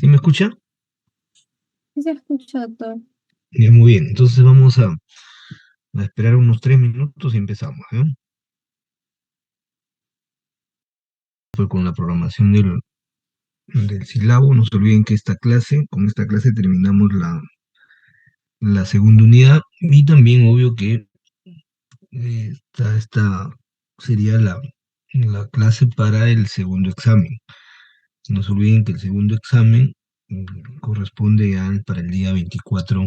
¿Sí me escucha? Sí se escucha todo. Bien, muy bien. Entonces vamos a esperar unos 3 minutos y empezamos, ¿eh? Fue con la programación del sílabo. No se olviden que con esta clase terminamos la segunda unidad y también obvio que esta sería la clase para el segundo examen. No se olviden que el segundo examen corresponde para el día 24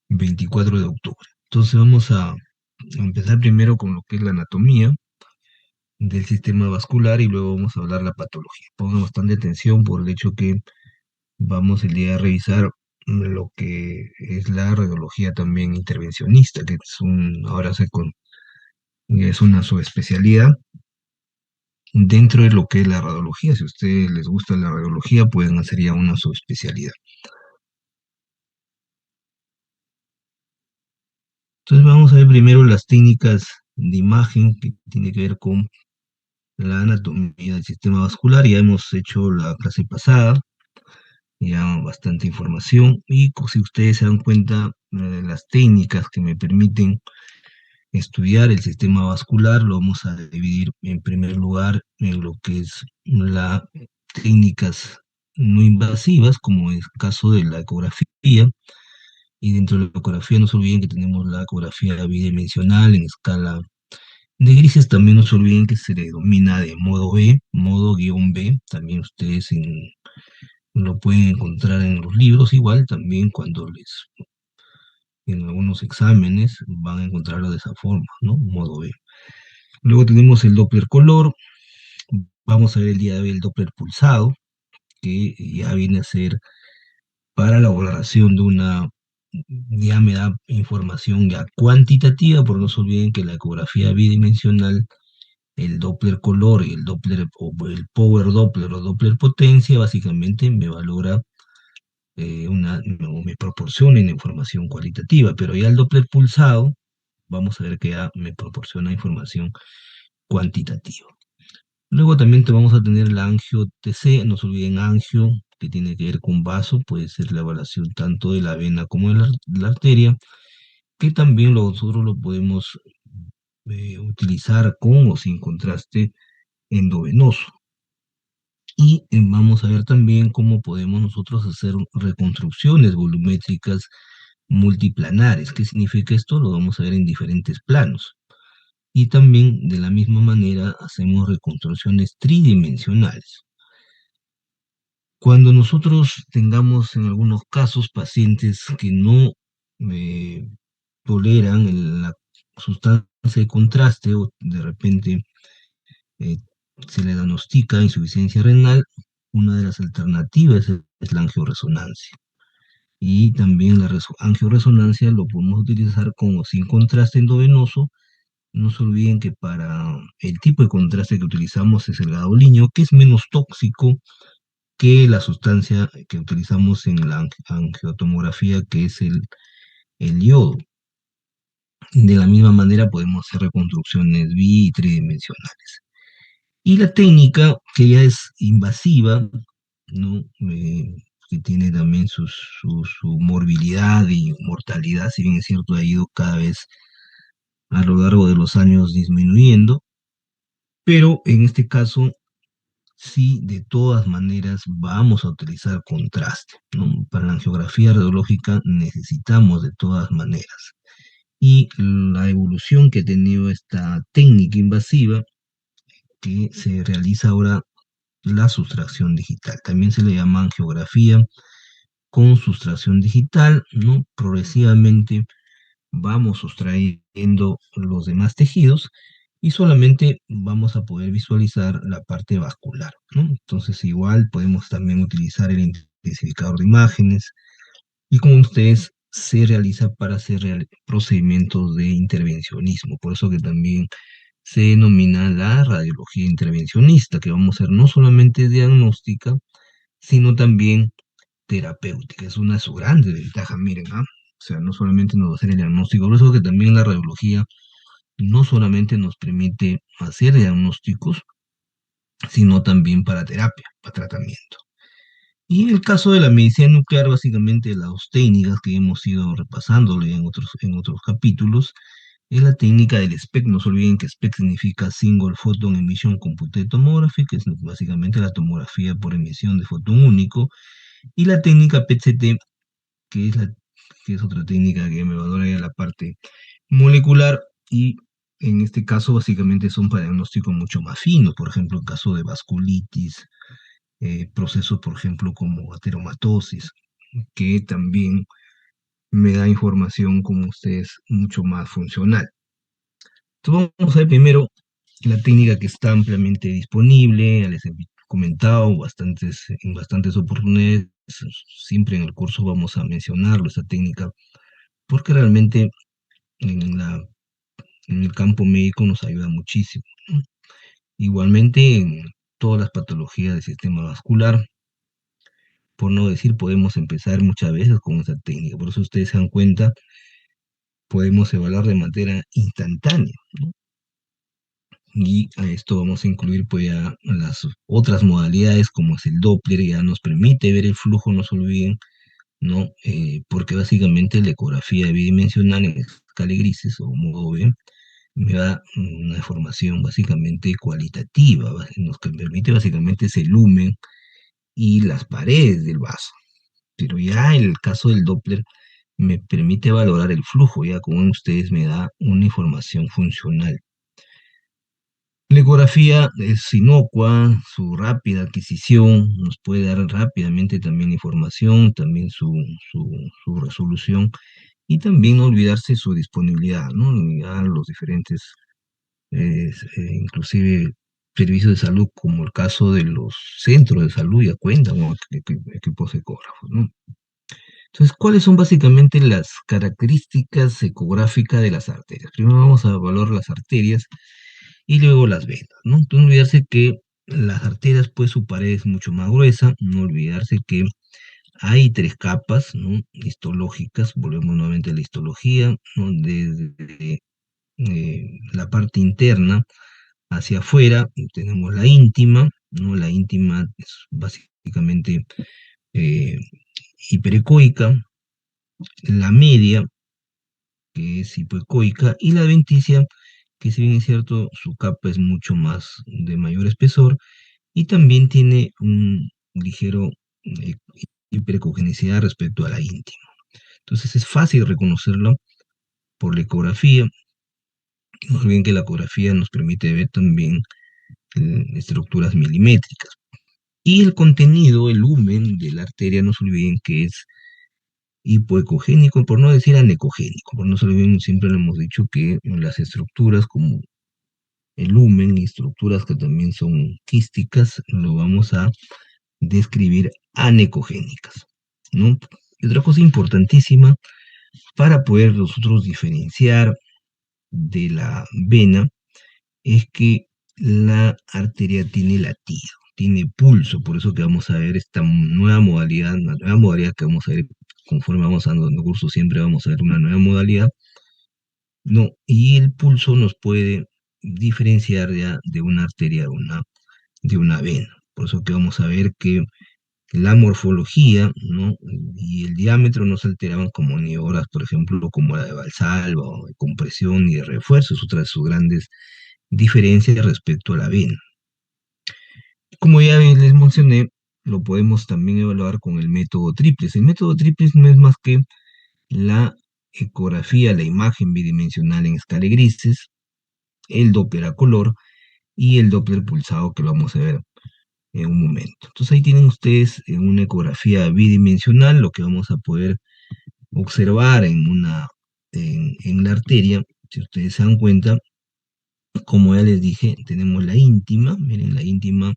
de octubre. Entonces vamos a empezar primero con lo que es la anatomía del sistema vascular y luego vamos a hablar la patología. Pongan bastante atención por el hecho que vamos el día a revisar lo que es la radiología también intervencionista, que ahora es una subespecialidad dentro de lo que es la radiología. Si a ustedes les gusta la radiología, pueden hacer ya una subespecialidad. Entonces vamos a ver primero las técnicas de imagen que tiene que ver con la anatomía del sistema vascular. Ya hemos hecho la clase pasada, ya bastante información y si ustedes se dan cuenta, las técnicas que me permiten estudiar el sistema vascular lo vamos a dividir en primer lugar en lo que es las técnicas no invasivas, como es el caso de la ecografía. Y dentro de la ecografía no se olviden que tenemos la ecografía bidimensional en escala de grises. También no se olviden que se le denomina de modo B, modo guión B. También ustedes lo pueden encontrar en los libros, igual también en algunos exámenes van a encontrarlo de esa forma, ¿no? Modo B. Luego tenemos el Doppler color. Vamos a ver el día de hoy el Doppler pulsado, que ya viene a ser para la valoración de ya me da información ya cuantitativa, pero no se olviden que la ecografía bidimensional, el Doppler color y el Doppler o el Power Doppler o Doppler potencia, básicamente me valora o me proporcionen información cualitativa, pero ya el Doppler pulsado, vamos a ver que ya me proporciona información cuantitativa. Luego también vamos a tener la angio-TC. No se olviden angio, que tiene que ver con vaso, puede ser la evaluación tanto de la vena como de la arteria, que también nosotros lo podemos utilizar con o sin contraste endovenoso. Y vamos a ver también cómo podemos nosotros hacer reconstrucciones volumétricas multiplanares. ¿Qué significa esto? Lo vamos a ver en diferentes planos. Y también de la misma manera hacemos reconstrucciones tridimensionales. Cuando nosotros tengamos en algunos casos pacientes que no eh, toleran la sustancia de contraste o de repente eh, se le diagnostica insuficiencia renal, una de las alternativas es la angioresonancia. Y también la angioresonancia lo podemos utilizar con o sin contraste endovenoso. No se olviden que para el tipo de contraste que utilizamos es el gadolínio, que es menos tóxico que la sustancia que utilizamos en la angiotomografía, que es el yodo. De la misma manera podemos hacer reconstrucciones bi y tridimensionales. Y la técnica, que ya es invasiva, ¿no? Que tiene también su morbilidad y mortalidad, si bien es cierto, ha ido cada vez a lo largo de los años disminuyendo, pero en este caso sí, de todas maneras vamos a utilizar contraste, ¿no? Para la angiografía radiológica necesitamos de todas maneras. Y la evolución que ha tenido esta técnica invasiva, que se realiza ahora la sustracción digital. También se le llama angiografía con sustracción digital, ¿no? Progresivamente vamos sustrayendo los demás tejidos y solamente vamos a poder visualizar la parte vascular, ¿no? Entonces igual podemos también utilizar el intensificador de imágenes y como ustedes se realiza para hacer procedimientos de intervencionismo. Por eso que también se denomina la radiología intervencionista, que vamos a hacer no solamente diagnóstica, sino también terapéutica. Es una de sus grandes ventajas, miren, ¿ah? O sea, no solamente nos va a hacer el diagnóstico, por eso que también la radiología no solamente nos permite hacer diagnósticos, sino también para terapia, para tratamiento. Y en el caso de la medicina nuclear, básicamente las dos técnicas que hemos ido repasándole en otros capítulos, es la técnica del SPECT. No se olviden que SPECT significa Single Photon Emission Computed Tomography, que es básicamente la tomografía por emisión de fotón único, y la técnica PET-CT, que es, que es otra técnica que me valora ya la parte molecular, y en este caso básicamente son para diagnósticos mucho más finos, por ejemplo, en caso de vasculitis, procesos, por ejemplo, como ateromatosis, que también me da información, como ustedes, mucho más funcional. Entonces vamos a ver primero la técnica que está ampliamente disponible. Ya les he comentado en bastantes oportunidades, siempre en el curso vamos a mencionarlo, esta técnica, porque realmente en en el campo médico nos ayuda muchísimo, ¿no? Igualmente en todas las patologías del sistema vascular, por no decir, podemos empezar muchas veces con esta técnica. Por eso ustedes se dan cuenta, podemos evaluar de manera instantánea, ¿no? Y a esto vamos a incluir pues ya las otras modalidades, como es el Doppler. Ya nos permite ver el flujo, no se olviden, ¿no? Porque básicamente la ecografía bidimensional en escala de grises o modo B me da una información básicamente cualitativa, nos que permite básicamente ese lumen y las paredes del vaso. Pero ya en el caso del Doppler me permite valorar el flujo, ya como ven ustedes me da una información funcional. La ecografía es inocua, su rápida adquisición nos puede dar rápidamente también información, también su resolución, y también no olvidarse su disponibilidad, ¿no? Ya los diferentes, inclusive servicios de salud, como el caso de los centros de salud, ya cuentan con equipos ecógrafos, ¿no? Entonces, ¿cuáles son básicamente las características ecográficas de las arterias? Primero vamos a evaluar las arterias y luego las venas, ¿no? Entonces, no olvidarse que las arterias, pues su pared es mucho más gruesa. No olvidarse que hay tres capas, ¿no? Histológicas. Volvemos nuevamente a la histología, ¿no? Desde la parte interna hacia afuera tenemos la íntima, ¿no? La íntima es básicamente eh, hiperecoica, la media, que es hipoecoica, y la adventicia, que si bien es cierto, su capa es mucho más de mayor espesor, y también tiene un ligero eh, hiperecogenicidad respecto a la íntima. Entonces es fácil reconocerlo por la ecografía. No olviden que la ecografía nos permite ver también estructuras milimétricas. Y el contenido, el lumen de la arteria, no se olviden que es hipoecogénico, por no decir anecogénico. Por no se olviden, siempre le hemos dicho que en las estructuras como el lumen y estructuras que también son quísticas, lo vamos a describir anecogénicas, ¿no? Y otra cosa importantísima para poder nosotros diferenciar de la vena es que la arteria tiene latido, tiene pulso. Por eso que vamos a ver esta nueva modalidad, una nueva modalidad que vamos a ver conforme vamos dando el curso, siempre vamos a ver una nueva modalidad, ¿no? Y el pulso nos puede diferenciar ya de una arteria de una vena. Por eso que vamos a ver que la morfología, ¿no? Y el diámetro no se alteraban como maniobras, por ejemplo, como la de Valsalva, o de compresión y de refuerzo. Es otra de sus grandes diferencias respecto a la vena. Como ya les mencioné, lo podemos también evaluar con el método triples. El método triples no es más que la ecografía, la imagen bidimensional en escala de grises, el Doppler a color y el Doppler pulsado, que lo vamos a ver en un momento. Entonces ahí tienen ustedes en una ecografía bidimensional lo que vamos a poder observar en la arteria. Si ustedes se dan cuenta, como ya les dije, tenemos la íntima. Miren, la íntima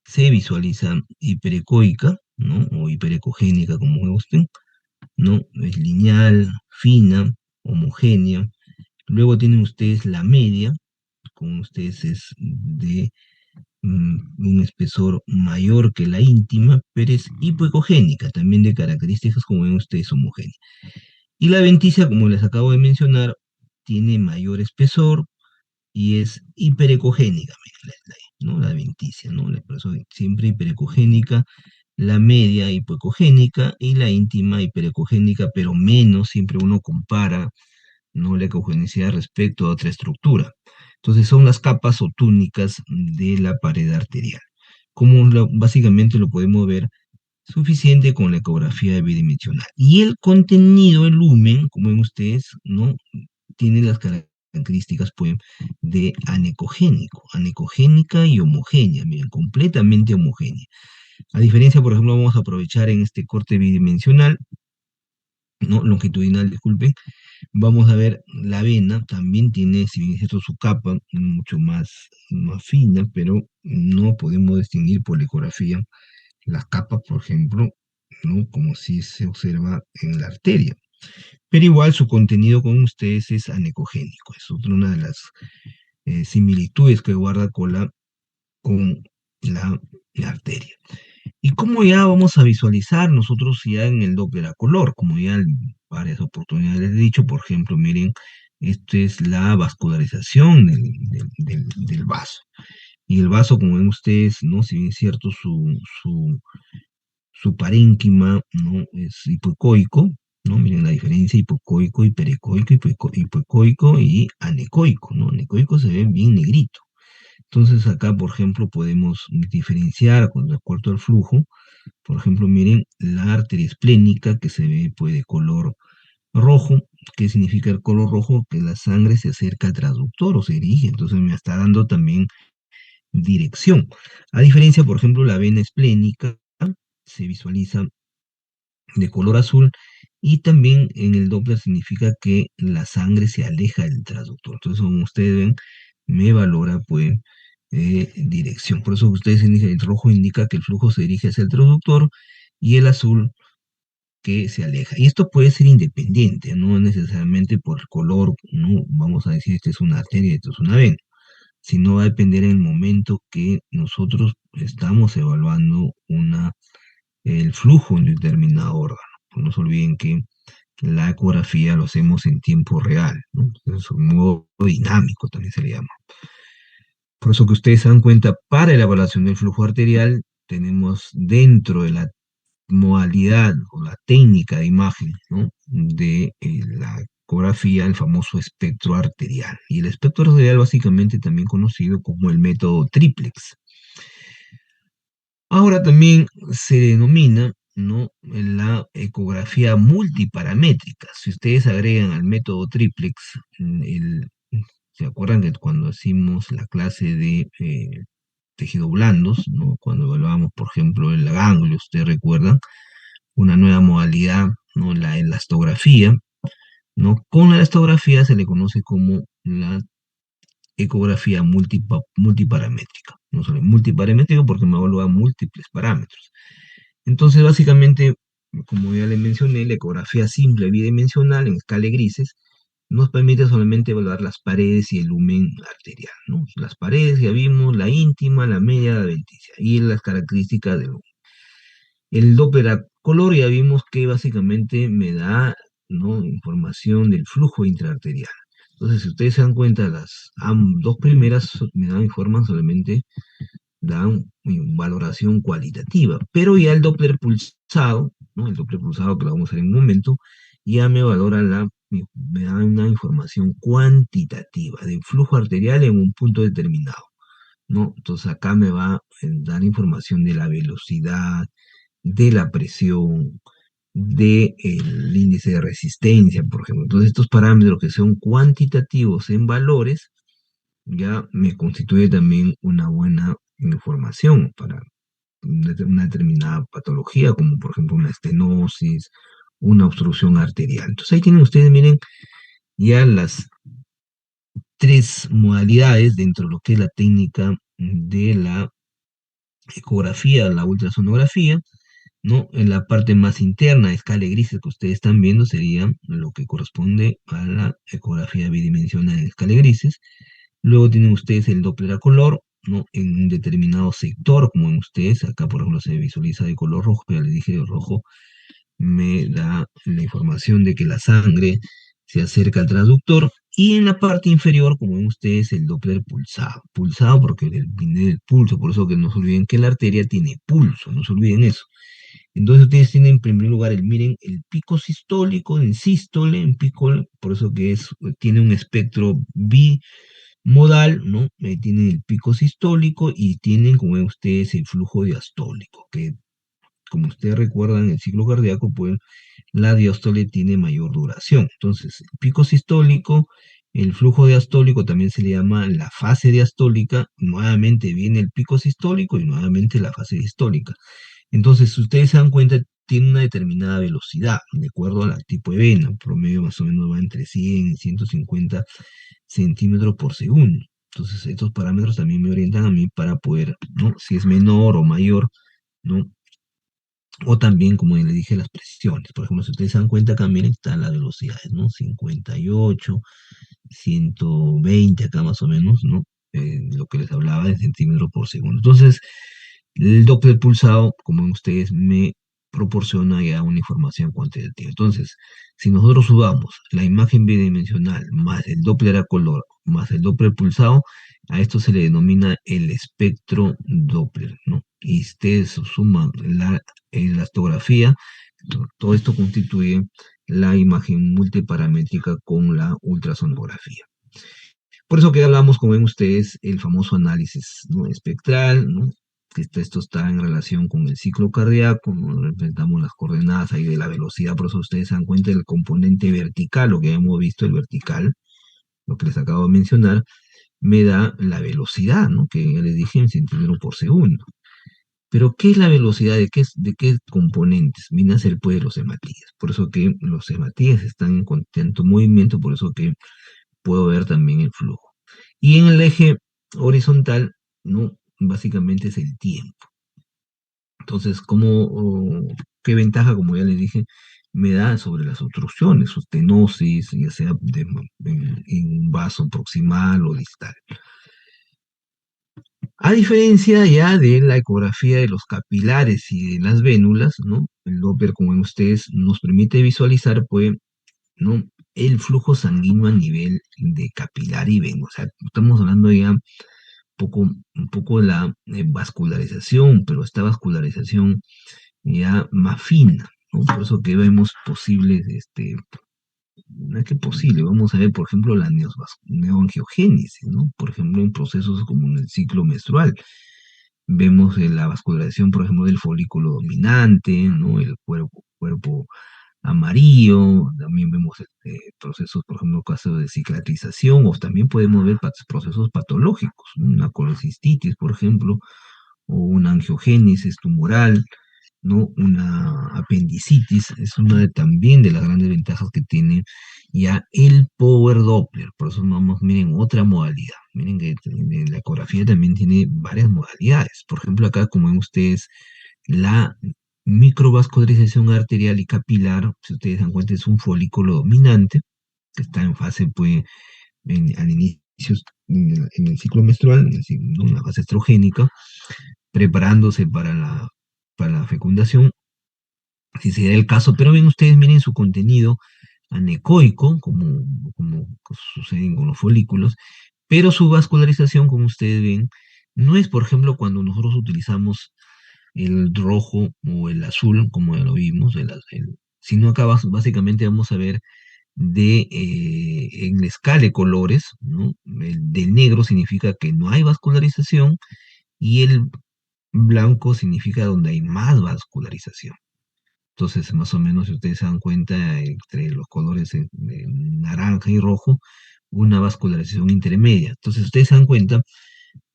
se visualiza hiperecoica, ¿no? O hiperecogénica, como me gusten, ¿no? Es lineal, fina, homogénea. Luego tienen ustedes la media, con ustedes es de un espesor mayor que la íntima, pero es hipoecogénica, también de características, como ven ustedes, homogéneas. Y la venticia, como les acabo de mencionar, tiene mayor espesor y es hiperecogénica, miren, ¿no? La venticia, ¿no? Por eso siempre hiperecogénica, la media hipoecogénica y la íntima hiperecogénica, pero menos, siempre uno compara, ¿no?, la ecogenicidad respecto a otra estructura. Entonces son las capas o túnicas de la pared arterial. Básicamente lo podemos ver suficiente con la ecografía bidimensional. Y el contenido, el lumen, como ven ustedes, ¿no?, tiene las características, pues, de anecogénico, anecogénica y homogénea, miren, completamente homogénea. A diferencia, por ejemplo, vamos a aprovechar en este corte bidimensional, no longitudinal, disculpen, vamos a ver la vena, también tiene, si bien es cierto, su capa mucho más fina, pero no podemos distinguir por la ecografía las capas, por ejemplo, ¿no?, como si se observa en la arteria. Pero igual su contenido con ustedes es anecogénico, es otra una de las similitudes que guarda con la, la arteria. ¿Y cómo ya vamos a visualizar nosotros ya en el Doppler a color? Como ya en varias oportunidades les he dicho, por ejemplo, miren, esta es la vascularización del vaso. Y el vaso, como ven ustedes, ¿no?, si bien es cierto, su parénquima, ¿no?, es hipoecoico, ¿no? Miren la diferencia: hipocoico, hiperecoico, hipoecoico y anecoico, ¿no? Anecoico se ve bien negrito. Entonces acá, por ejemplo, podemos diferenciar con respecto al flujo. Por ejemplo, miren la arteria esplénica, que se ve, pues, de color rojo. ¿Qué significa el color rojo? Que la sangre se acerca al transductor o se dirige, entonces me está dando también dirección. A diferencia, por ejemplo, la vena esplénica se visualiza de color azul, y también en el Doppler significa que la sangre se aleja del transductor. Entonces, como ustedes ven, me valora, pues, dirección. Por eso ustedes indican, el rojo indica que el flujo se dirige hacia el transductor y el azul que se aleja. Y esto puede ser independiente, no necesariamente por color, no vamos a decir esta es una arteria, esto es una vena, sino va a depender en el momento que nosotros estamos evaluando el flujo en determinado órgano. Pues no se olviden que la ecografía lo hacemos en tiempo real, ¿no? Entonces, un modo dinámico también se le llama. Por eso que ustedes se dan cuenta, para la evaluación del flujo arterial, tenemos dentro de la modalidad o la técnica de imagen, ¿no?, de la ecografía, el famoso espectro arterial. Y el espectro arterial, básicamente también conocido como el método triplex. Ahora también se denomina, ¿no?, la ecografía multiparamétrica. Si ustedes agregan al método triplex, ¿se acuerdan que cuando hicimos la clase de tejidos blandos, ¿no?, cuando evaluábamos, por ejemplo, el ganglio, ustedes recuerdan, una nueva modalidad, ¿no?, la elastografía, ¿no? Con la elastografía se le conoce como la ecografía multiparamétrica. No solo multiparamétrica porque me evalúa múltiples parámetros. Entonces, básicamente, como ya le mencioné, la ecografía simple bidimensional en escala de grises nos permite solamente evaluar las paredes y el lumen arterial, ¿no? Las paredes ya vimos, la íntima, la media, la adventicia, y las características del lumen. El Doppler a color ya vimos que básicamente me da, ¿no?, información del flujo intraarterial. Entonces, si ustedes se dan cuenta, las dos primeras informan solamente, dan valoración cualitativa, pero ya el Doppler pulsado, ¿no?, el Doppler pulsado que lo vamos a ver en un momento, ya me valora me da una información cuantitativa del flujo arterial en un punto determinado, ¿no? Entonces acá me va a dar información de la velocidad, de la presión, del índice de resistencia, por ejemplo. Entonces, estos parámetros que son cuantitativos en valores, ya me constituye también una buena información para una determinada patología, como por ejemplo una estenosis, una obstrucción arterial. Entonces, ahí tienen ustedes, miren, ya las tres modalidades dentro de lo que es la técnica de la ecografía, la ultrasonografía, ¿no? En la parte más interna, escala de grises que ustedes están viendo, sería lo que corresponde a la ecografía bidimensional en escala de grises. Luego tienen ustedes el Doppler a color, ¿no?, en un determinado sector, como ven ustedes, acá por ejemplo se visualiza de color rojo, ya les dije, el rojo me da la información de que la sangre se acerca al transductor, Y en la parte inferior, como ven ustedes, el Doppler pulsado. Pulsado porque viene del pulso, por eso que no se olviden que la arteria tiene pulso, no se olviden eso. Entonces ustedes tienen en primer lugar, miren, el pico sistólico en sístole, en pico, por eso que tiene un espectro bimodal, ¿no? Tienen el pico sistólico y tienen, como ven ustedes, el flujo diastólico, que como ustedes recuerdan, en el ciclo cardíaco, pues la diástole tiene mayor duración. Entonces, el pico sistólico, el flujo diastólico también se le llama la fase diastólica, nuevamente viene el pico sistólico y nuevamente la fase diastólica. Entonces, si ustedes se dan cuenta, tiene una determinada velocidad, de acuerdo al tipo de vena, promedio más o menos va entre 100 y 150 centímetros por segundo. Entonces, estos parámetros también me orientan a mí para poder, ¿no? Si es menor o mayor, ¿no? O también, como le dije, las presiones. Por ejemplo, si ustedes se dan cuenta, acá miren, están las velocidades, ¿no? 58, 120 acá más o menos, ¿no? Lo que les hablaba de centímetros por segundo. Entonces, el Doppler pulsado, como ven ustedes, me proporciona ya una información cuantitativa. Entonces, si nosotros subamos la imagen bidimensional más el Doppler a color más el Doppler pulsado, a esto se le denomina el espectro Doppler, ¿no? Y ustedes suman la elastografía, todo esto constituye la imagen multiparamétrica con la ultrasonografía. Por eso que hablamos, como ven ustedes, el famoso análisis, ¿no? Espectral, ¿no? Que esto está en relación con el ciclo cardíaco, ¿no? Representamos las coordenadas ahí de la velocidad, por eso ustedes se dan cuenta del componente vertical, lo que hemos visto, el vertical, lo que les acabo de mencionar, me da la velocidad, ¿no? Que ya les dije en centímetros por segundo. Pero, ¿qué es la velocidad? De qué componentes? Viene a ser, pues, los hematíes. Por eso que los hematíes están en constante movimiento, por eso que puedo ver también el flujo. Y en el eje horizontal, ¿no? Básicamente es el tiempo. Entonces, ¿qué ventaja, como ya les dije, me da sobre las obstrucciones, o estenosis, ya sea en un vaso proximal o distal? A diferencia ya de la ecografía de los capilares y de las vénulas, ¿no? El Doppler, como ven ustedes, nos permite visualizar, pues, ¿no? El flujo sanguíneo a nivel de capilar y vena. O sea, estamos hablando ya un poco de la vascularización, pero esta vascularización ya más fina, ¿no? Por eso que vemos posibles, no es que posible, vamos a ver, por ejemplo, la neoangiogénesis, ¿no? Por ejemplo, en procesos como en el ciclo menstrual. Vemos la vascularización, por ejemplo, del folículo dominante, ¿no? El cuerpo amarillo, también vemos procesos, por ejemplo, casos de cicatrización, o también podemos ver procesos patológicos, ¿no? Una colecistitis, por ejemplo, o una angiogénesis tumoral, ¿no? Una apendicitis, es también de las grandes ventajas que tiene ya el Power Doppler. Por eso vamos, miren, otra modalidad. Miren que la ecografía también tiene varias modalidades. Por ejemplo, acá, como ven ustedes, la microvascularización arterial y capilar, si ustedes dan cuenta, es un folículo dominante que está en fase, pues, al inicio, en el ciclo menstrual, ¿no? En la fase estrogénica, preparándose para la fecundación, si se da el caso, pero ven ustedes, miren su contenido anecoico, como sucede con los folículos, pero su vascularización, como ustedes ven, no es, por ejemplo, cuando nosotros utilizamos el rojo o el azul, como ya lo vimos, sino acá básicamente vamos a ver en la escala de colores, ¿no? El del negro significa que no hay vascularización y el blanco significa donde hay más vascularización. Entonces, más o menos, si ustedes se dan cuenta, entre los colores de naranja y rojo, una vascularización intermedia. Entonces, ustedes se dan cuenta,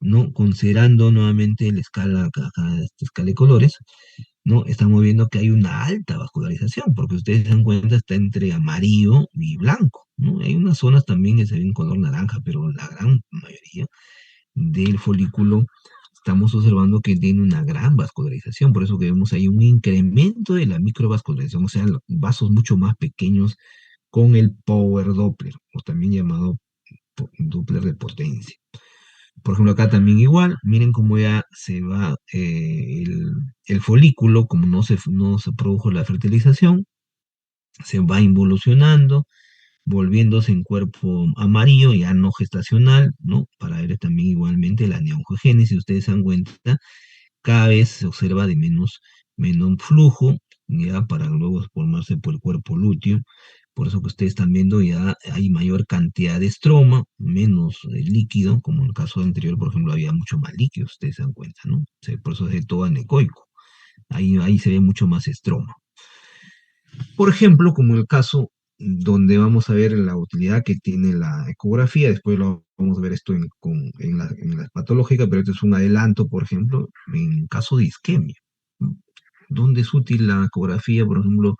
¿no? Considerando nuevamente la escala, esta escala de colores, ¿no? Estamos viendo que hay una alta vascularización, porque ustedes se dan cuenta, está entre amarillo y blanco, ¿no? Hay unas zonas también que se ven color naranja, pero la gran mayoría del folículo estamos observando que tiene una gran vascularización, por eso que vemos ahí un incremento de la microvascularización, o sea, vasos mucho más pequeños con el Power Doppler, o también llamado Doppler de potencia. Por ejemplo, acá también igual, miren cómo ya se va el folículo, como no se produjo la fertilización, se va involucionando, volviéndose en cuerpo amarillo, ya no gestacional, ¿no? Para ver también igualmente la neongénesis, ustedes se dan cuenta, cada vez se observa de menos flujo, ya para luego formarse por el cuerpo lúteo. Por eso que ustedes están viendo ya hay mayor cantidad de estroma, menos líquido, como en el caso anterior, por ejemplo, había mucho más líquido, ustedes se dan cuenta, ¿no? Por eso es todo anecoico. Ahí se ve mucho más estroma. Por ejemplo, como el caso donde vamos a ver la utilidad que tiene la ecografía, después lo vamos a ver esto en la patológica, pero este es un adelanto, por ejemplo, en caso de isquemia, ¿no? ¿Dónde es útil la ecografía, por ejemplo,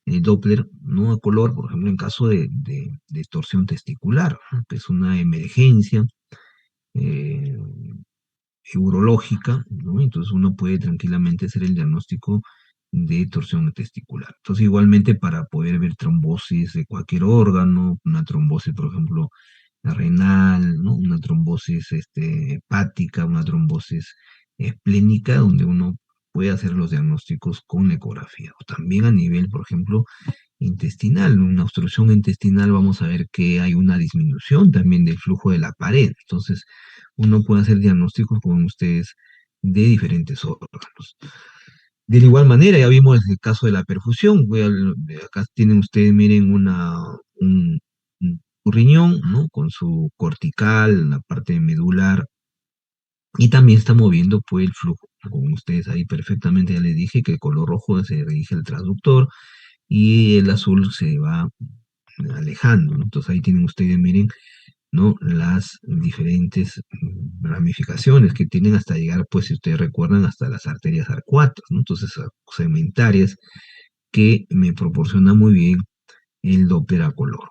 el Doppler, no a color, por ejemplo, en caso de torsión testicular, ¿no? Que es una emergencia eh, urológica, ¿no? Entonces uno puede tranquilamente hacer el diagnóstico de torsión testicular. Entonces igualmente para poder ver trombosis de cualquier órgano, una trombosis, por ejemplo, renal, ¿no? Una trombosis hepática, una trombosis esplénica, donde uno puede hacer los diagnósticos con ecografía. O también a nivel, por ejemplo, intestinal, una obstrucción intestinal, vamos a ver que hay una disminución también del flujo de la pared. Entonces, uno puede hacer diagnósticos con ustedes de diferentes órganos. De igual manera, ya vimos el caso de la perfusión. Acá tienen ustedes, miren, un riñón, ¿no? Con su cortical, la parte medular, y también está moviendo pues el flujo. Como ustedes ahí perfectamente ya les dije que el color rojo se dirige al transductor y el azul se va alejando, ¿no? Entonces ahí tienen ustedes, miren, ¿no? Las diferentes ramificaciones que tienen hasta llegar, pues si ustedes recuerdan, hasta las arterias arcuatas, ¿no? Entonces, segmentarias que me proporciona muy bien el Doppler a color.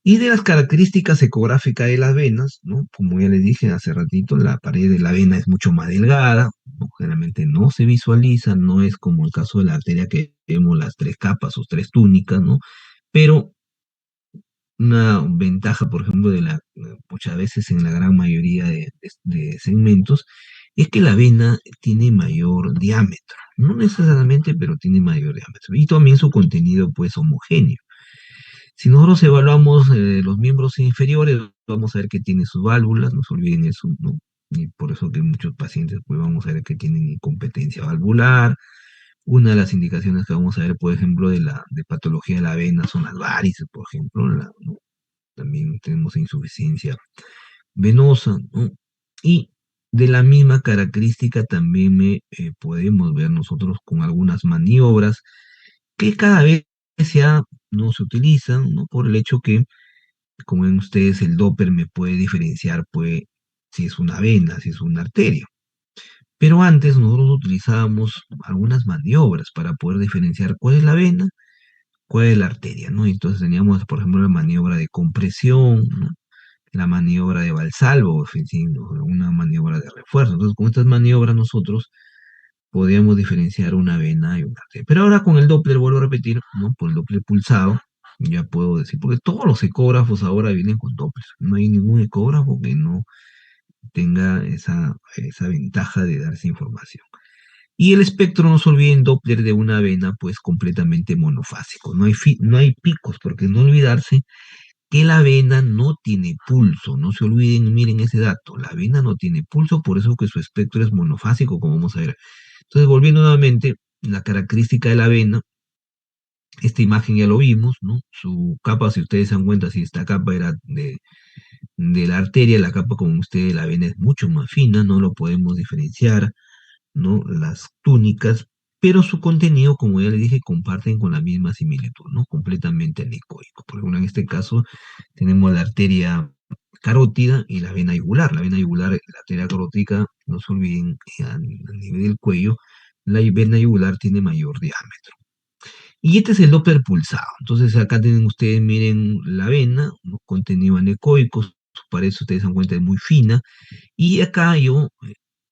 Y de las características ecográficas de las venas, ¿no? Como ya les dije hace ratito, la pared de la vena es mucho más delgada, ¿no? Generalmente no se visualiza, no es como el caso de la arteria que vemos las tres capas o tres túnicas, ¿no? Pero una ventaja, por ejemplo, muchas veces en la gran mayoría de segmentos, es que la vena tiene mayor diámetro. No necesariamente, pero tiene mayor diámetro. Y también su contenido, pues, homogéneo. Si nosotros evaluamos los miembros inferiores, vamos a ver que tiene sus válvulas, no se olviden eso, ¿no? Y por eso que muchos pacientes, pues, vamos a ver que tienen incompetencia valvular. Una de las indicaciones que vamos a ver, por ejemplo, de patología de la vena son las varices, por ejemplo, ¿no? También tenemos insuficiencia venosa, ¿no? Y de la misma característica también podemos ver nosotros con algunas maniobras que cada vez no se utilizan, ¿no? Por el hecho que, como ven ustedes, el Doppler me puede diferenciar, pues, si es una vena, si es una arteria. Pero antes nosotros utilizábamos algunas maniobras para poder diferenciar cuál es la vena, cuál es la arteria, ¿no? Entonces teníamos, por ejemplo, la maniobra de compresión, ¿no? La maniobra de Valsalvo, en fin, ¿no? Una maniobra de refuerzo. Entonces, con estas maniobras nosotros podíamos diferenciar una vena y una arteria. Pero ahora con el Doppler, vuelvo a repetir, ¿no? Por el Doppler pulsado, ya puedo decir, porque todos los ecógrafos ahora vienen con Doppler. No hay ningún ecógrafo que no tenga esa ventaja de dar esa información. Y el espectro, no se olviden, Doppler de una vena, pues completamente monofásico. No hay picos, porque no olvidarse que la vena no tiene pulso. No se olviden, miren ese dato. La vena no tiene pulso, por eso que su espectro es monofásico, como vamos a ver. Entonces, volviendo nuevamente, la característica de la vena, esta imagen ya lo vimos, ¿no? Su capa, si ustedes se dan cuenta, si esta capa era de la arteria, la capa, como ustedes, la vena es mucho más fina, no lo podemos diferenciar, ¿no? Las túnicas, pero su contenido, como ya les dije, comparten con la misma similitud, ¿no? Completamente anecoico. Por ejemplo, en este caso tenemos la arteria carótida y la vena yugular. La vena yugular, la arteria carótida, no se olviden, a nivel del cuello, la vena yugular tiene mayor diámetro. Y este es el Doppler pulsado. Entonces acá tienen ustedes, miren la vena, ¿no? Contenido anecoico, su pared, ustedes se dan cuenta, es muy fina, y acá yo,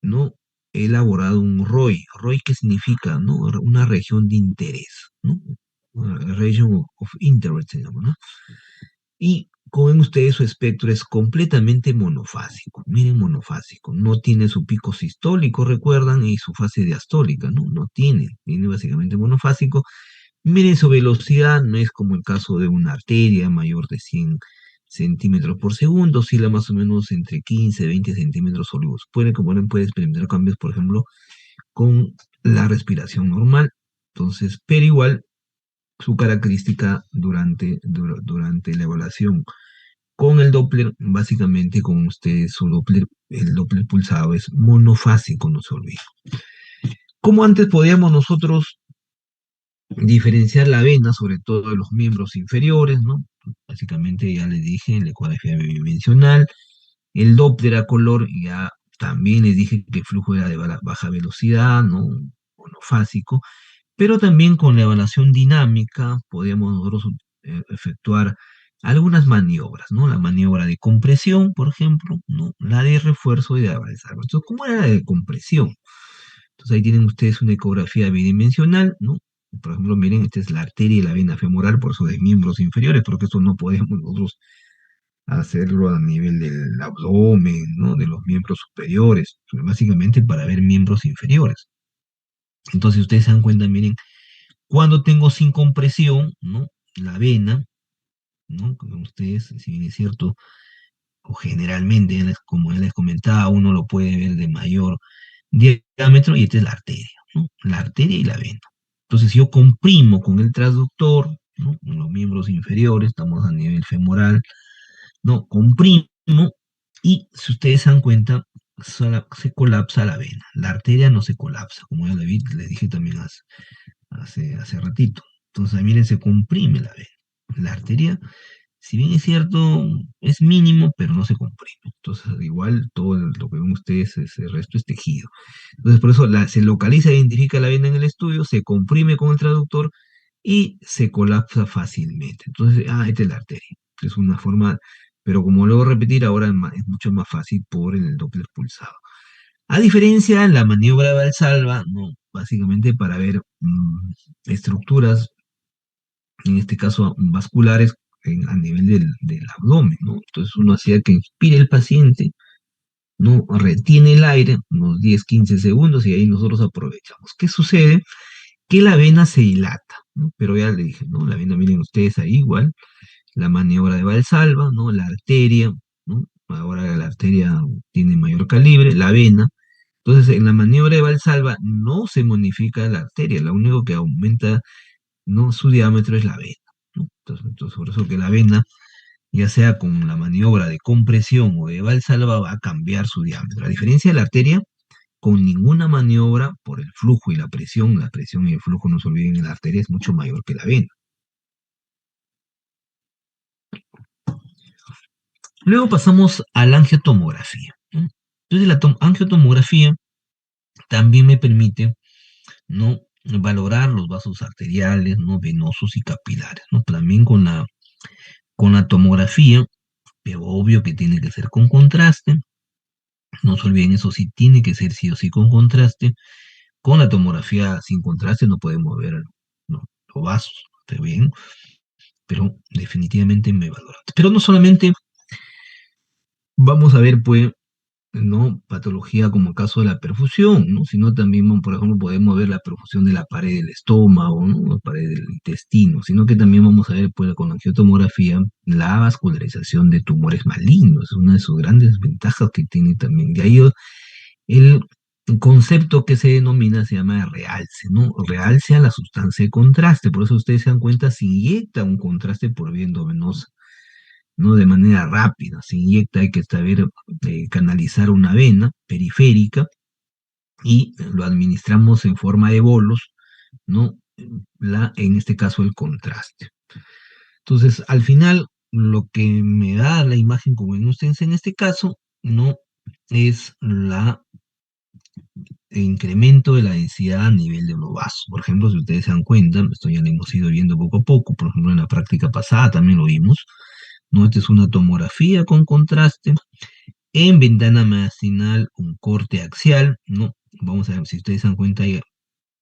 ¿no? He elaborado un ROI. ROI, ¿qué significa? ¿No? Una región de interés, ¿no? Region of Interest se llama, ¿no? Y como ven ustedes, su espectro es completamente monofásico. Miren, monofásico. No tiene su pico sistólico, recuerdan, y su fase diastólica, ¿no? No tiene. Tiene básicamente monofásico. Miren, su velocidad no es como el caso de una arteria mayor de 100 centímetros por segundo, oscila más o menos entre 15 y 20 centímetros sólidos. Puede experimentar cambios, por ejemplo, con la respiración normal. Entonces, pero igual su característica durante la evaluación con el Doppler, básicamente con ustedes su Doppler, el Doppler pulsado es monofásico, no se olvide. Como antes podíamos nosotros diferenciar la vena, sobre todo de los miembros inferiores, ¿no? Básicamente ya les dije, la ecografía bidimensional, el Doppler a color, ya también les dije que el flujo era de baja velocidad, ¿no? Monofásico, pero también con la evaluación dinámica podíamos nosotros efectuar algunas maniobras, ¿no? La maniobra de compresión, por ejemplo, ¿no? La de refuerzo y de avanzar. Entonces, ¿cómo era la de compresión? Entonces ahí tienen ustedes una ecografía bidimensional, ¿no? Por ejemplo, miren, esta es la arteria y la vena femoral, por eso de miembros inferiores, porque esto no podemos nosotros hacerlo a nivel del abdomen, ¿no? De los miembros superiores, básicamente para ver miembros inferiores. Entonces ustedes se dan cuenta, miren, cuando tengo sin compresión, ¿no? La vena, ¿no? Como ustedes, si bien es cierto, o generalmente, como ya les comentaba, uno lo puede ver de mayor diámetro y esta es la arteria, ¿no? La arteria y la vena. Entonces, si yo comprimo con el transductor, ¿no? En los miembros inferiores, estamos a nivel femoral, ¿no? Comprimo y si ustedes se dan cuenta, se colapsa la vena. La arteria no se colapsa, como ya les dije también hace ratito. Entonces, miren, se comprime la vena. La arteria, si bien es cierto, es mínimo, pero no se comprime. Entonces, igual todo lo que ven ustedes, el resto es tejido. Entonces, por eso se localiza e identifica la vena en el estudio, se comprime con el traductor y se colapsa fácilmente. Entonces, esta es la arteria. Es una forma, pero como luego repetir, ahora es mucho más fácil por el Doppler pulsado. A diferencia, la maniobra de Valsalva, no, básicamente para ver estructuras, en este caso vasculares, a nivel del abdomen, ¿no? Entonces uno hacía que inspire el paciente, ¿no? Retiene el aire unos 10, 15 segundos y ahí nosotros aprovechamos. ¿Qué sucede? Que la vena se dilata, ¿no? Pero ya le dije, ¿no? La vena, miren ustedes ahí igual, la maniobra de Valsalva, ¿no? La arteria, ¿no? Ahora la arteria tiene mayor calibre, la vena. Entonces, en la maniobra de Valsalva no se modifica la arteria, lo único que aumenta, ¿no? Su diámetro es la vena, ¿no? Entonces, por eso que la vena, ya sea con la maniobra de compresión o de Valsalva, va a cambiar su diámetro. A diferencia de la arteria, con ninguna maniobra, por el flujo y la presión y el flujo, no se olviden, en la arteria es mucho mayor que la vena. Luego pasamos a la angiotomografía, ¿no? Entonces, la angiotomografía también me permite, ¿no? Valorar los vasos arteriales, ¿no? Venosos y capilares, ¿no? También con la tomografía, pero obvio que tiene que ser con contraste. No se olviden, eso sí tiene que ser sí o sí con contraste. Con la tomografía sin contraste no podemos ver, ¿no? Los vasos, ¿está bien? Pero definitivamente me valora. Pero no solamente vamos a ver, pues, ¿no? Patología como el caso de la perfusión, ¿no? Sino también, por ejemplo, podemos ver la perfusión de la pared del estómago, ¿no? La pared del intestino, sino que también vamos a ver, pues, con la angiotomografía, la vascularización de tumores malignos, es una de sus grandes ventajas que tiene también. De ahí el concepto que se denomina se llama realce, ¿no? Realce a la sustancia de contraste, por eso ustedes se dan cuenta, se inyecta un contraste por vía endovenosa, ¿no? De manera rápida, se inyecta, hay que saber canalizar una vena periférica y lo administramos en forma de bolos, ¿no? En este caso el contraste. Entonces, al final, lo que me da la imagen, como ven ustedes en este caso, ¿no? Es el incremento de la densidad a nivel de los vasos. Por ejemplo, si ustedes se dan cuenta, esto ya lo hemos ido viendo poco a poco, por ejemplo, en la práctica pasada también lo vimos, ¿no? Esta es una tomografía con contraste. En ventana mediastinal, un corte axial, ¿no? Vamos a ver, si ustedes se dan cuenta, hay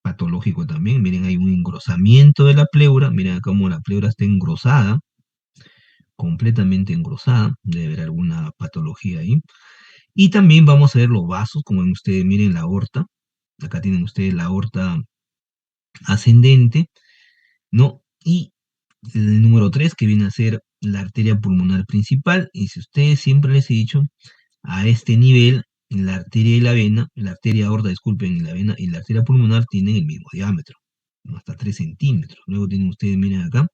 patológico también. Miren, hay un engrosamiento de la pleura. Miren cómo la pleura está engrosada, completamente engrosada. Debe haber alguna patología ahí. Y también vamos a ver los vasos, como ven ustedes, miren la aorta. Acá tienen ustedes la aorta ascendente, ¿no? Y el número 3, que viene a ser la arteria pulmonar principal, y si ustedes siempre les he dicho, a este nivel, la arteria y la vena, la arteria aorta, disculpen, y la vena y la arteria pulmonar tienen el mismo diámetro, ¿no? Hasta 3 centímetros. Luego tienen ustedes, miren acá,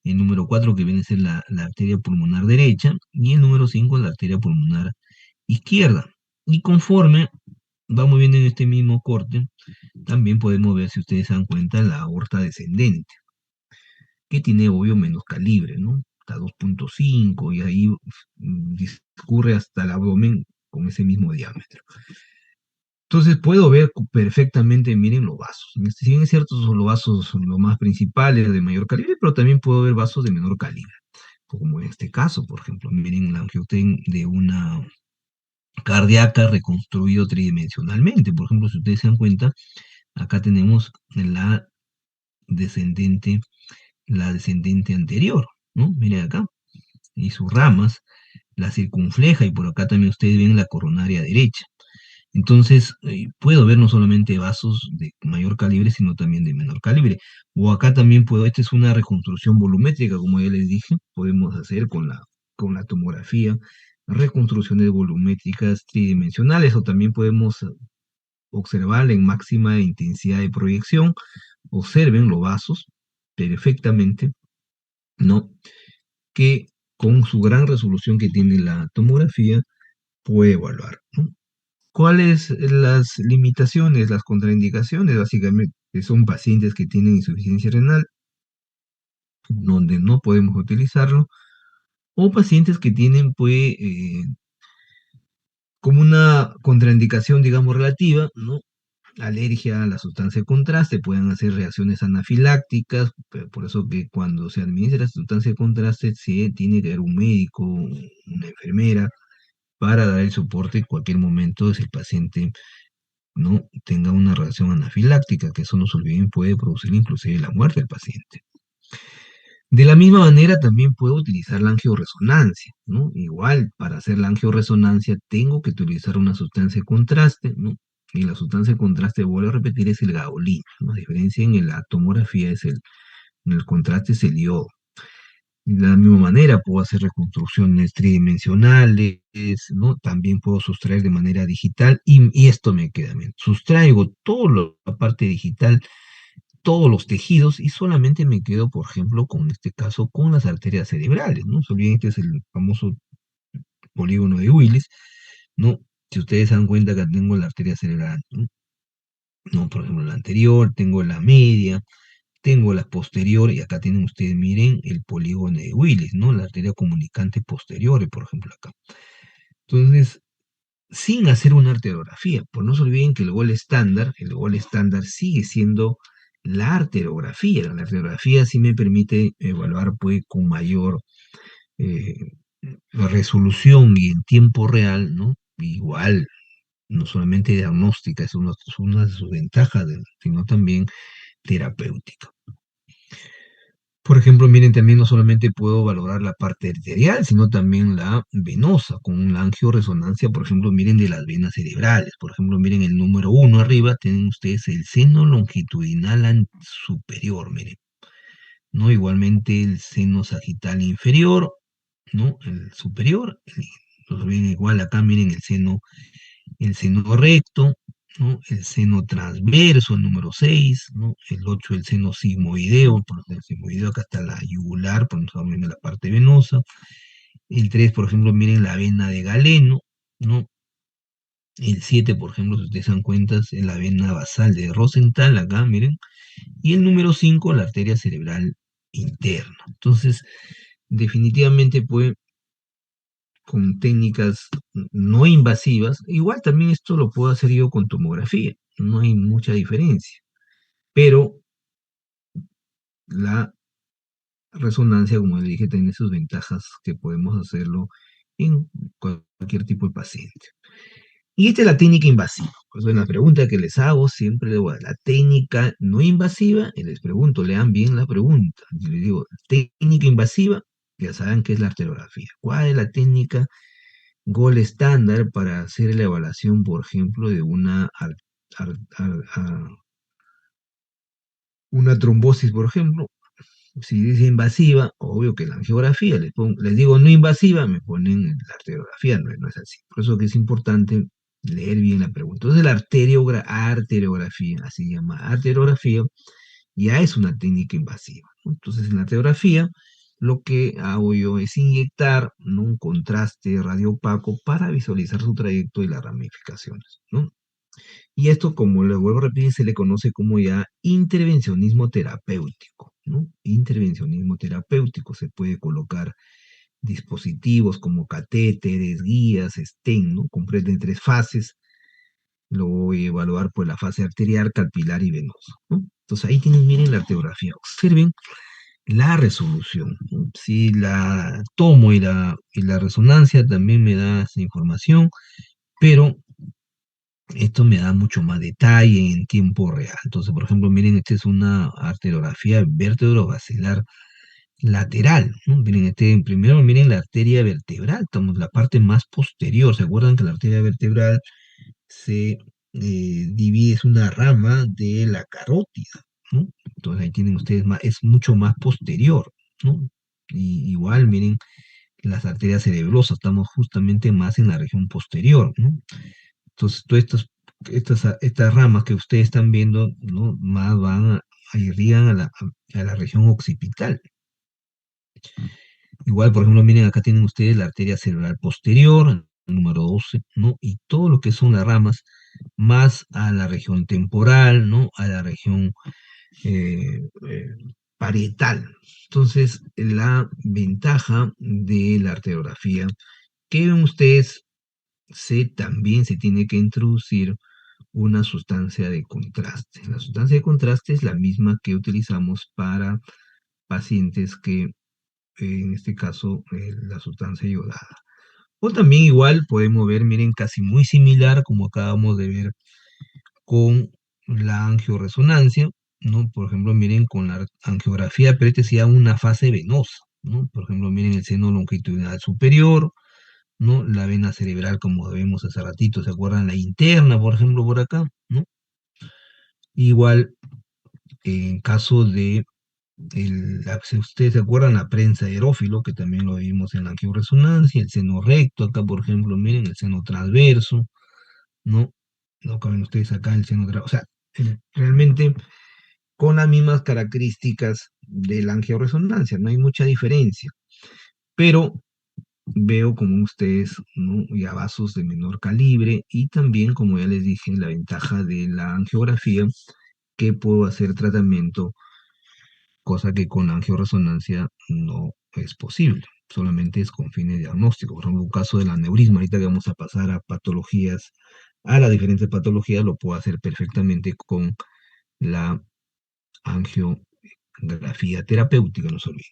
el número 4 que viene a ser la arteria pulmonar derecha, y el número 5 la arteria pulmonar izquierda. Y conforme vamos viendo en este mismo corte, también podemos ver, si ustedes se dan cuenta, la aorta descendente, que tiene obvio menos calibre, ¿no? Hasta 2,5 y ahí discurre hasta el abdomen con ese mismo diámetro. Entonces puedo ver perfectamente, miren los vasos. Si bien es cierto, son los vasos son los más principales de mayor calibre, pero también puedo ver vasos de menor calibre. Como en este caso, por ejemplo, miren la angioten de una cardíaca reconstruido tridimensionalmente. Por ejemplo, si ustedes se dan cuenta, acá tenemos descendente, la descendente anterior, ¿no? Miren acá, y sus ramas, la circunfleja, y por acá también ustedes ven la coronaria derecha. Entonces, puedo ver no solamente vasos de mayor calibre, sino también de menor calibre. O acá también puedo, esta es una reconstrucción volumétrica, como ya les dije, podemos hacer con la tomografía, reconstrucciones volumétricas tridimensionales, o también podemos observar en máxima intensidad de proyección. Observen los vasos perfectamente, ¿no? Que con su gran resolución que tiene la tomografía, puede evaluar, ¿no? ¿Cuáles las limitaciones, las contraindicaciones? Básicamente, que son pacientes que tienen insuficiencia renal, donde no podemos utilizarlo, o pacientes que tienen, pues, como una contraindicación, digamos, relativa, ¿no? Alergia a la sustancia de contraste, pueden hacer reacciones anafilácticas, por eso que cuando se administra la sustancia de contraste, se tiene que haber un médico, una enfermera, para dar el soporte en cualquier momento si el paciente no tenga una reacción anafiláctica, que eso no se olviden, puede producir inclusive la muerte del paciente. De la misma manera también puedo utilizar la angioresonancia, ¿no? Igual, para hacer la angioresonancia tengo que utilizar una sustancia de contraste, ¿no? Y la sustancia de contraste, vuelvo a repetir, es el gaolín, ¿no? La diferencia en la tomografía en el contraste es el iodo. De la misma manera puedo hacer reconstrucciones tridimensionales, ¿no? También puedo sustraer de manera digital y esto me queda bien. Sustraigo toda la parte digital, todos los tejidos y solamente me quedo, por ejemplo, con este caso, con las arterias cerebrales, ¿no? No se olviden, este es el famoso polígono de Willis, ¿no? Si ustedes se dan cuenta que tengo la arteria cerebral, ¿no? No, por ejemplo, la anterior, tengo la media, tengo la posterior, y acá tienen ustedes, miren, el polígono de Willis, ¿no? La arteria comunicante posterior, por ejemplo, acá. Entonces, sin hacer una arteriografía, pues no se olviden que el gol estándar sigue siendo la arteriografía. La arteriografía sí me permite evaluar, pues, con mayor eh, resolución y en tiempo real, ¿no? Igual, no solamente diagnóstica, es una de sus ventajas, sino también terapéutica. Por ejemplo, miren, también no solamente puedo valorar la parte arterial, sino también la venosa, con la angioresonancia, por ejemplo, miren, de las venas cerebrales. Por ejemplo, miren el número 1 arriba, tienen ustedes el seno longitudinal superior, miren, ¿no? Igualmente el seno sagital inferior, ¿no? El superior, entonces ven igual acá, miren el seno recto, ¿no? El seno transverso, el número 6, ¿no? El 8, el seno sigmoideo, por ejemplo, el sigmoideo acá está la yugular, por ejemplo, miren la parte venosa. El 3, por ejemplo, miren la vena de Galeno, ¿no? El 7, por ejemplo, si ustedes se dan cuenta, es la vena basal de Rosenthal, acá, miren. Y el número 5, la arteria cerebral interna. Entonces, definitivamente, pues, con técnicas no invasivas, igual también esto lo puedo hacer yo con tomografía, no hay mucha diferencia, pero la resonancia, como le dije, tiene sus ventajas que podemos hacerlo en cualquier tipo de paciente. Y esta es la técnica invasiva. Pues en la pregunta que les hago, siempre le digo, la técnica no invasiva, y les pregunto, lean bien la pregunta. Y les digo, técnica invasiva, ya saben qué es la arteriografía. ¿Cuál es la técnica gol estándar para hacer la evaluación, por ejemplo, de una una trombosis, por ejemplo, si dice invasiva, obvio que la angiografía, les digo no invasiva, me ponen la arteriografía, no es así. Por eso que es importante leer bien la pregunta. Entonces la arteriografía, así se llama arteriografía, ya es una técnica invasiva, ¿no? Entonces en la arteriografía lo que hago yo es inyectar, ¿no?, un contraste radiopaco para visualizar su trayecto y las ramificaciones, ¿no? Y esto, como le vuelvo a repetir, se le conoce como ya intervencionismo terapéutico, ¿no? Intervencionismo terapéutico. Se puede colocar dispositivos como catéteres, guías, stent, ¿no? Comprenden tres fases. Lo voy a evaluar por la fase arterial, capilar y venosa, ¿no? Entonces ahí tienen, miren la arteriografía. Observen la resolución, ¿no? Si la tomo y la resonancia también me da esa información, pero esto me da mucho más detalle en tiempo real. Entonces, por ejemplo, miren, esta es una arteriografía vértebro-basilar lateral, ¿no? Miren, primero miren la arteria vertebral, estamos la parte más posterior. ¿Se acuerdan que la arteria vertebral se divide, es una rama de la carótida, ¿no? Entonces ahí tienen ustedes más, es mucho más posterior, ¿no? Y igual, miren, las arterias cerebrosas, estamos justamente más en la región posterior, ¿no? Entonces, todas estas ramas que ustedes están viendo, ¿no?, más irrigan a la región occipital. Igual, por ejemplo, miren, acá tienen ustedes la arteria cerebral posterior, número 12, ¿no? Y todo lo que son las ramas más a la región temporal, ¿no? A la región eh, eh, parietal. Entonces, la ventaja de la arteriografía, que ven ustedes, también se tiene que introducir una sustancia de contraste. La sustancia de contraste es la misma que utilizamos para pacientes que, en este caso, la sustancia iodada. O también igual podemos ver, miren, casi muy similar como acabamos de ver con la angioresonancia, ¿no? Por ejemplo, miren, con la angiografía, pero este sería una fase venosa, ¿no? Por ejemplo, miren el seno longitudinal superior, ¿no? La vena cerebral, como vemos hace ratito, ¿se acuerdan? La interna, por ejemplo, por acá, ¿no? Igual, en caso de, si ustedes se acuerdan, la prensa aerófilo, que también lo vimos en la angioresonancia, el seno recto, acá por ejemplo, miren, el seno transverso, ¿no? No caben ustedes acá el seno transverso, o sea, realmente con las mismas características de la angioresonancia, no hay mucha diferencia, pero veo como ustedes, ¿no?, ya vasos de menor calibre y también, como ya les dije, la ventaja de la angiografía, que puedo hacer tratamiento, cosa que con la angioresonancia no es posible, solamente es con fines diagnósticos. Por ejemplo, un caso de la aneurisma, ahorita que vamos a pasar a patologías, a las diferentes patologías, lo puedo hacer perfectamente con la angiografía terapéutica, no se olviden.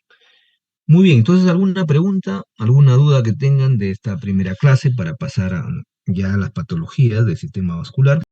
Muy bien, entonces, ¿alguna pregunta, alguna duda que tengan de esta primera clase para pasar ya a las patologías del sistema vascular?